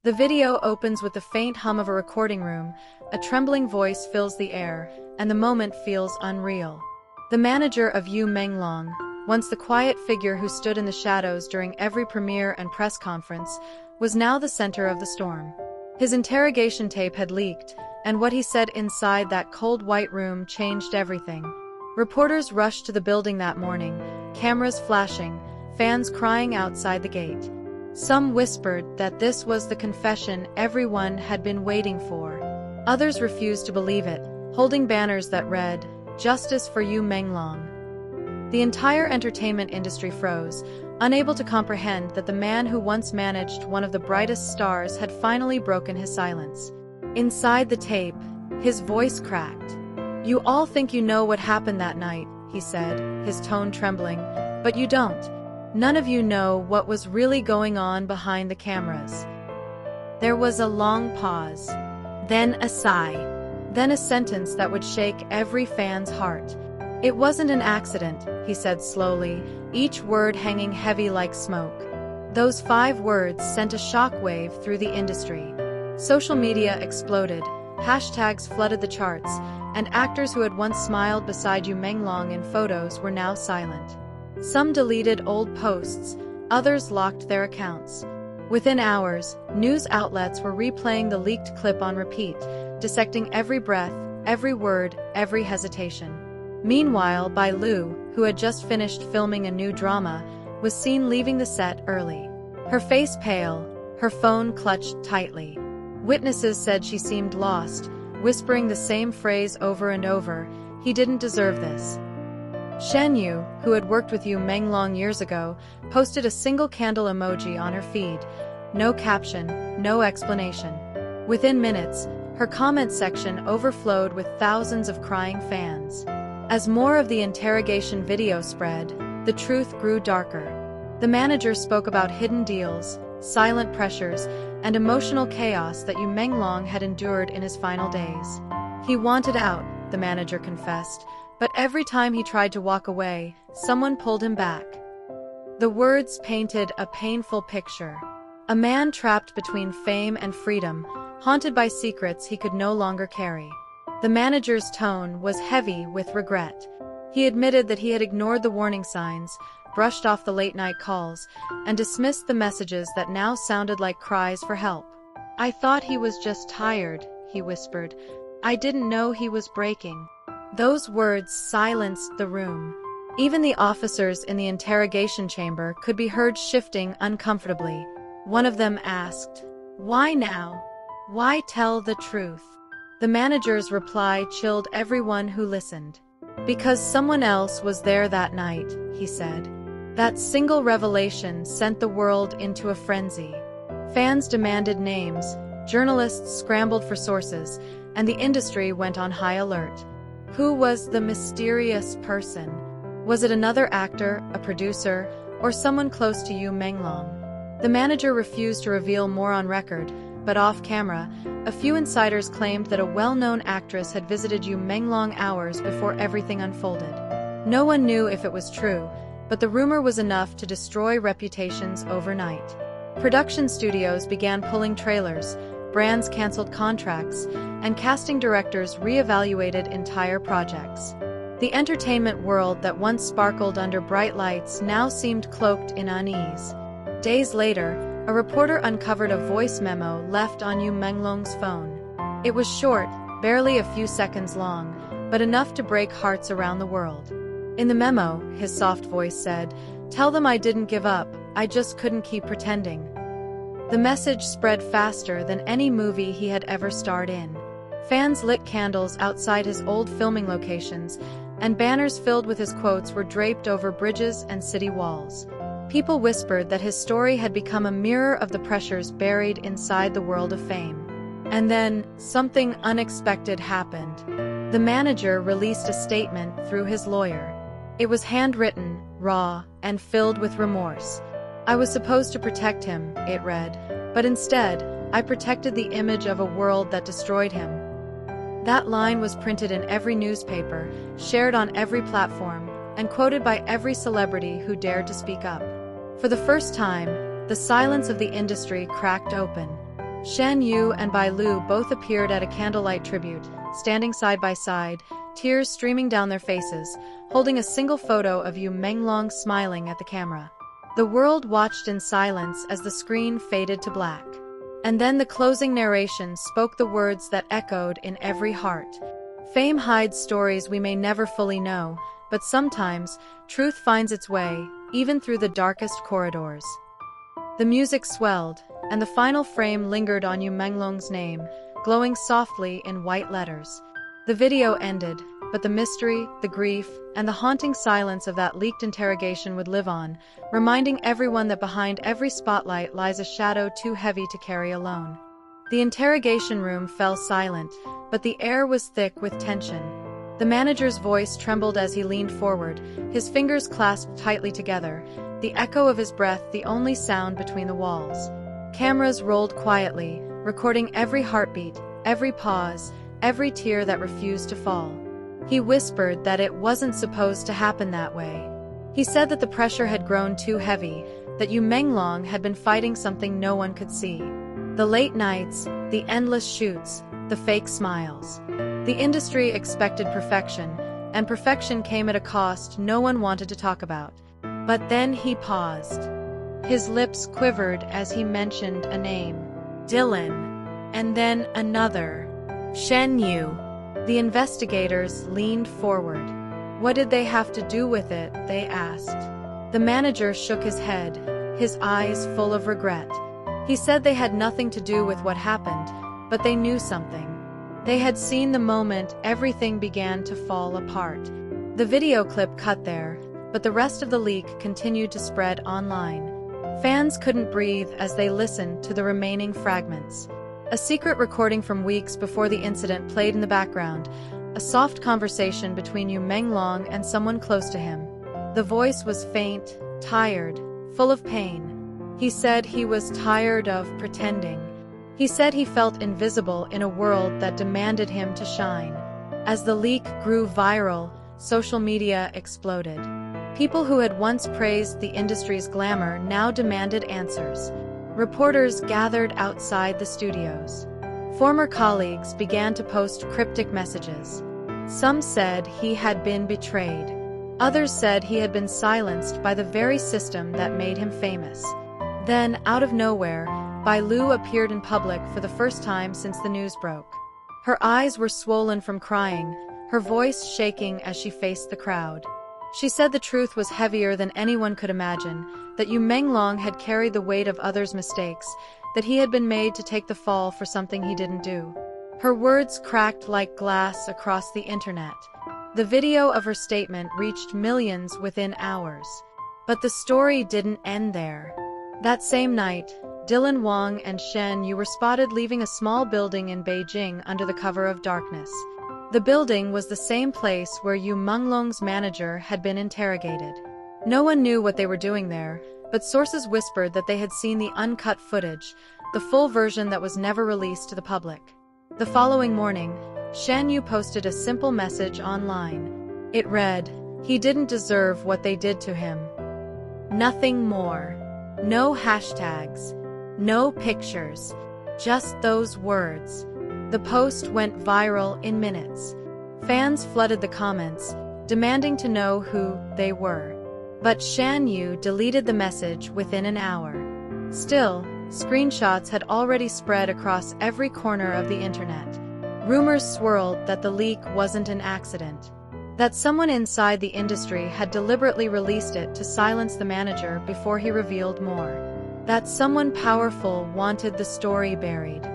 The video opens with the faint hum of a recording room, a trembling voice fills the air, and the moment feels unreal. The manager of Yu Menglong, once the quiet figure who stood in the shadows during every premiere and press conference, was now the center of the storm. His interrogation tape had leaked, and what he said inside that cold white room changed everything. Reporters rushed to the building that morning, cameras flashing, fans crying outside the gate. Some whispered that this was the confession everyone had been waiting for. Others refused to believe it, holding banners that read, "Justice for Yu Menglong." The entire entertainment industry froze, unable to comprehend that the man who once managed one of the brightest stars had finally broken his silence. Inside the tape, his voice cracked. "You all think you know what happened that night," he said, his tone trembling, "but you don't. None of you know what was really going on behind the cameras." There was a long pause, then a sigh, then a sentence that would shake every fan's heart. "It wasn't an accident," he said slowly, each word hanging heavy like smoke. Those 5 words sent a shockwave through the industry. Social media exploded, hashtags flooded the charts, and actors who had once smiled beside Yu Menglong in photos were now silent. Some deleted old posts, others locked their accounts. Within hours, news outlets were replaying the leaked clip on repeat, dissecting every breath, every word, every hesitation. Meanwhile, Bai Lu, who had just finished filming a new drama, was seen leaving the set early. Her face pale, her phone clutched tightly. Witnesses said she seemed lost, whispering the same phrase over and over, "He didn't deserve this." Shen Yu, who had worked with Yu Menglong years ago, posted a single candle emoji on her feed. No caption, no explanation. Within minutes, her comment section overflowed with thousands of crying fans. As more of the interrogation video spread, the truth grew darker. The manager spoke about hidden deals, silent pressures, and emotional chaos that Yu Menglong had endured in his final days. He wanted out, the manager confessed, but every time he tried to walk away, someone pulled him back. The words painted a painful picture. A man trapped between fame and freedom, haunted by secrets he could no longer carry. The manager's tone was heavy with regret. He admitted that he had ignored the warning signs, brushed off the late-night calls, and dismissed the messages that now sounded like cries for help. "I thought he was just tired," he whispered. "I didn't know he was breaking." Those words silenced the room. Even the officers in the interrogation chamber could be heard shifting uncomfortably. One of them asked, "Why now? Why tell the truth?" The manager's reply chilled everyone who listened. "Because someone else was there that night," he said. That single revelation sent the world into a frenzy. Fans demanded names, journalists scrambled for sources, and the industry went on high alert. Who was the mysterious person? Was it another actor, a producer, or someone close to Yu Menglong? The manager refused to reveal more on record, but off-camera, a few insiders claimed that a well-known actress had visited Yu Menglong hours before everything unfolded. No one knew if it was true, but the rumor was enough to destroy reputations overnight. Production studios began pulling trailers, brands canceled contracts, and casting directors re-evaluated entire projects. The entertainment world that once sparkled under bright lights now seemed cloaked in unease. Days later, a reporter uncovered a voice memo left on Yu Menglong's phone. It was short, barely a few seconds long, but enough to break hearts around the world. In the memo, his soft voice said, "Tell them I didn't give up, I just couldn't keep pretending." The message spread faster than any movie he had ever starred in. Fans lit candles outside his old filming locations, and banners filled with his quotes were draped over bridges and city walls. People whispered that his story had become a mirror of the pressures buried inside the world of fame. And then, something unexpected happened. The manager released a statement through his lawyer. It was handwritten, raw, and filled with remorse. "I was supposed to protect him," it read, "but instead, I protected the image of a world that destroyed him." That line was printed in every newspaper, shared on every platform, and quoted by every celebrity who dared to speak up. For the first time, the silence of the industry cracked open. Shan Yu and Bai Lu both appeared at a candlelight tribute, standing side by side, tears streaming down their faces, holding a single photo of Yu Menglong smiling at the camera. The world watched in silence as the screen faded to black. And then the closing narration spoke the words that echoed in every heart. Fame hides stories we may never fully know, but sometimes, truth finds its way, even through the darkest corridors. The music swelled, and the final frame lingered on Yu Menglong's name, glowing softly in white letters. The video ended, but the mystery, the grief, and the haunting silence of that leaked interrogation would live on, reminding everyone that behind every spotlight lies a shadow too heavy to carry alone. The interrogation room fell silent, but the air was thick with tension. The manager's voice trembled as he leaned forward, his fingers clasped tightly together, the echo of his breath the only sound between the walls. Cameras rolled quietly, recording every heartbeat, every pause, every tear that refused to fall. He whispered that it wasn't supposed to happen that way. He said that the pressure had grown too heavy, that Yu Menglong had been fighting something no one could see. The late nights, the endless shoots, the fake smiles. The industry expected perfection, and perfection came at a cost no one wanted to talk about. But then he paused. His lips quivered as he mentioned a name. Dylan. And then another. Shen Yu. The investigators leaned forward. What did they have to do with it, they asked. The manager shook his head, his eyes full of regret. He said they had nothing to do with what happened, but they knew something. They had seen the moment everything began to fall apart. The video clip cut there, but the rest of the leak continued to spread online. Fans couldn't breathe as they listened to the remaining fragments. A secret recording from weeks before the incident played in the background, a soft conversation between Yu Menglong and someone close to him. The voice was faint, tired, full of pain. He said he was tired of pretending. He said he felt invisible in a world that demanded him to shine. As the leak grew viral, social media exploded. People who had once praised the industry's glamour now demanded answers. Reporters gathered outside the studios. Former colleagues began to post cryptic messages. Some said he had been betrayed. Others said he had been silenced by the very system that made him famous. Then, out of nowhere, Bai Lu appeared in public for the first time since the news broke. Her eyes were swollen from crying, her voice shaking as she faced the crowd. She said the truth was heavier than anyone could imagine, that Yu Menglong had carried the weight of others' mistakes, that he had been made to take the fall for something he didn't do. Her words cracked like glass across the internet. The video of her statement reached millions within hours. But the story didn't end there. That same night, Dylan Wang and Shen Yu were spotted leaving a small building in Beijing under the cover of darkness. The building was the same place where Yu Menglong's manager had been interrogated. No one knew what they were doing there, but sources whispered that they had seen the uncut footage, the full version that was never released to the public. The following morning, Shan Yu posted a simple message online. It read, "He didn't deserve what they did to him." Nothing more. No hashtags. No pictures. Just those words. The post went viral in minutes. Fans flooded the comments, demanding to know who they were. But Shan Yu deleted the message within an hour. Still, screenshots had already spread across every corner of the internet. Rumors swirled that the leak wasn't an accident, that someone inside the industry had deliberately released it to silence the manager before he revealed more, that someone powerful wanted the story buried.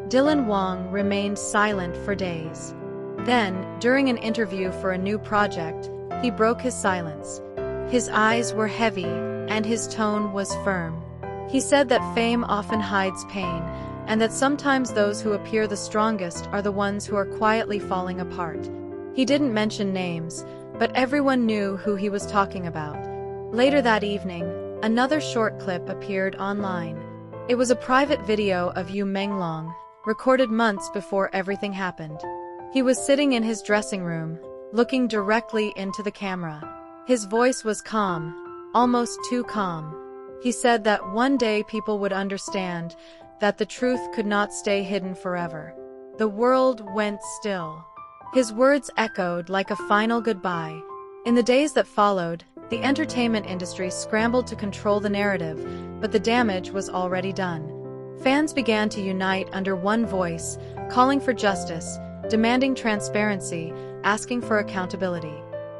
Dylan Wang remained silent for days. Then, during an interview for a new project, he broke his silence. His eyes were heavy, and his tone was firm. He said that fame often hides pain, and that sometimes those who appear the strongest are the ones who are quietly falling apart. He didn't mention names, but everyone knew who he was talking about. Later that evening, another short clip appeared online. It was a private video of Yu Menglong, recorded months before everything happened. He was sitting in his dressing room, looking directly into the camera. His voice was calm, almost too calm. He said that one day people would understand, that the truth could not stay hidden forever. The world went still. His words echoed like a final goodbye. In the days that followed, the entertainment industry scrambled to control the narrative, but the damage was already done. Fans began to unite under one voice, calling for justice, demanding transparency, asking for accountability.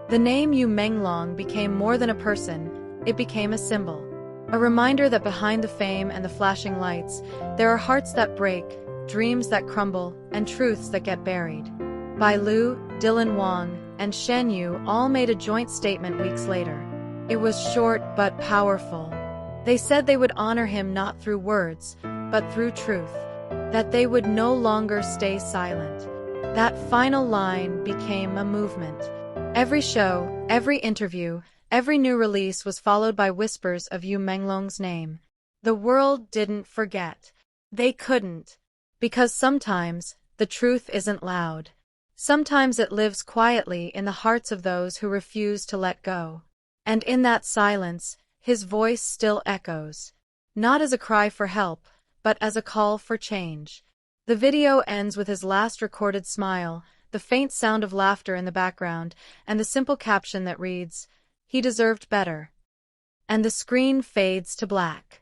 The name Yu Menglong became more than a person, it became a symbol. A reminder that behind the fame and the flashing lights, there are hearts that break, dreams that crumble, and truths that get buried. Bai Lu, Dylan Wang, and Shen Yu all made a joint statement weeks later. It was short but powerful. They said they would honor him not through words, but through truth. That they would no longer stay silent. That final line became a movement. Every show, every interview, every new release was followed by whispers of Yu Menglong's name. The world didn't forget. They couldn't. Because sometimes, the truth isn't loud. Sometimes it lives quietly in the hearts of those who refuse to let go. And in that silence, his voice still echoes. Not as a cry for help, but as a call for change. The video ends with his last recorded smile, the faint sound of laughter in the background, and the simple caption that reads, "He deserved better." And the screen fades to black.